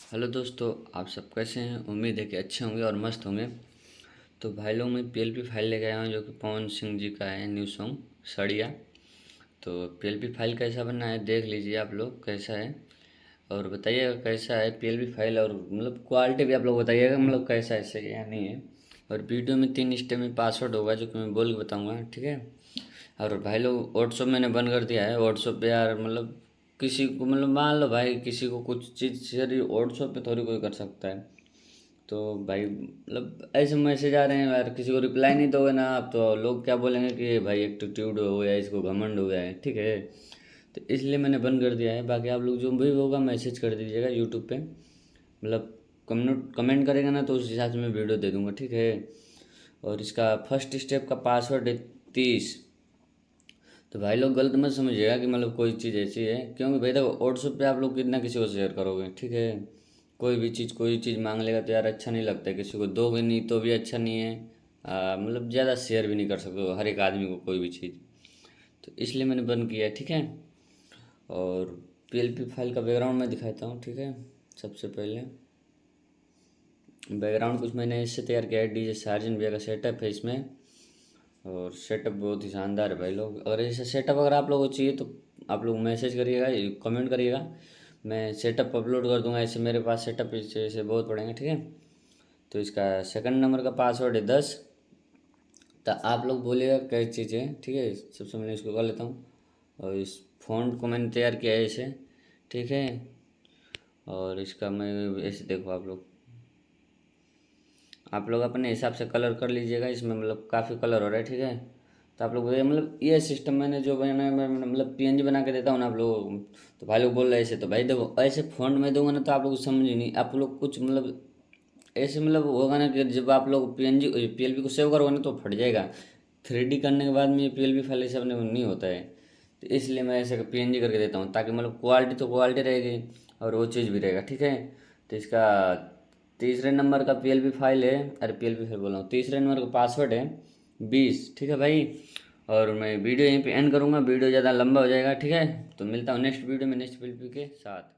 Hello दोस्तों, आप सब कैसे हैं। उम्मीद है कि अच्छे होंगे और मस्त होंगे। तो भाई लोग, मैं पीएलपी फाइल लेके आया हूँ जो कि पवन सिंह जी का है, न्यू सॉन्ग सड़िया। तो पीएलपी फाइल कैसा बना है देख लीजिए आप लोग कैसा है, और बताइएगा कैसा है पीएलपी फाइल, और मतलब क्वालिटी भी आप लोग बताइएगा मतलब कैसा है, सही है या नहीं है। और वीडियो में 3 स्टेप में पासवर्ड होगा जो कि मैं बोल के बताऊँगा, ठीक है। और भाई लोग, व्हाट्सअप मैंने बंद कर दिया है। व्हाट्सअप पे यार मतलब किसी को मतलब मान लो भाई किसी को कुछ चीज़ शेयर व्हाट्सअप पे थोड़ी कोई कर सकता है। तो भाई मतलब ऐसे मैसेज आ रहे हैं यार, किसी को रिप्लाई नहीं दोगे ना आप तो लोग क्या बोलेंगे कि भाई एटीट्यूड हो गया, इसको घमंड हो गया है, ठीक है। तो इसलिए मैंने बंद कर दिया है। बाकी आप लोग जो भी होगा मैसेज कर दीजिएगा यूट्यूब पे, मतलब कमेंट करेगा ना तो उस हिसाब से मैं वीडियो दे दूँगा, ठीक है। और इसका फर्स्ट स्टेप का पासवर्ड है 30। तो भाई लोग गलत मत समझिएगा कि मतलब कोई चीज़ ऐसी है, क्योंकि भाई देखो व्हाट्सएप पे आप लोग कितना किसी को शेयर करोगे, ठीक है। कोई चीज़ मांग लेगा तो यार अच्छा नहीं लगता है, किसी को दोगे नहीं तो भी अच्छा नहीं है। मतलब ज़्यादा शेयर भी नहीं कर सकते हो हर एक आदमी को कोई भी चीज़। तो इसलिए मैंने बंद किया है, ठीक है। और पीएलपी फाइल का बैकग्राउंड मैं दिखाता हूँ, ठीक है। सबसे पहले बैकग्राउंड कुछ मैंने इससे तैयार किया है, डीजे सार्जन भैया का सेटअप है इसमें। और सेटअप बहुत ही शानदार है भाई लोग। अगर ऐसा सेटअप अगर आप लोगों को चाहिए तो आप लोग मैसेज करिएगा, कमेंट करिएगा, मैं सेटअप अपलोड कर दूंगा। ऐसे मेरे पास सेटअप ऐसे बहुत पड़ेंगे, ठीक है। तो इसका सेकंड नंबर का पासवर्ड है 10। तो आप लोग बोलिएगा कैसी चीज़ है, ठीक है। सबसे मैंने इसको कर लेता हूँ। और इस फ़ॉन्ट को मैंने तैयार किया है ऐसे, ठीक है। और इसका मैं ऐसे देखो आप लोग अपने हिसाब से कलर कर लीजिएगा। इसमें मतलब काफ़ी कलर हो रहा है, ठीक है। तो आप लोग बताइए, मतलब ये सिस्टम मैंने जो बनाया है, मैं मतलब पीएनजी बना के देता हूँ ना आप लोग। तो भाई लोग बोल रहे हैं ऐसे, तो भाई देखो ऐसे फ़ॉन्ट में दूंगा ना तो आप लोग समझ ही नहीं, आप लोग कुछ मतलब ऐसे मतलब होगा ना कि जब आप लोग पीएनजी पीएलपी को सेव करोगे ना तो फट जाएगा। 3D करने के बाद में ये पीएलपी फाइल ऐसे अपने नहीं होता है। तो इसलिए मैं ऐसे पीएनजी करके देता हूँ, ताकि मतलब क्वालिटी तो क्वालिटी रहेगी और वो चीज़ भी रहेगा, ठीक है। तो इसका तीसरे नंबर का पीएलपी फाइल है, अरे पीएलपी फाइल बोल रहा हूँ, तीसरे नंबर का पासवर्ड है 20, ठीक है भाई। और मैं वीडियो यहीं पे एंड करूँगा, वीडियो ज़्यादा लंबा हो जाएगा, ठीक है। तो मिलता हूँ नेक्स्ट वीडियो में नेक्स्ट पीएलपी के साथ।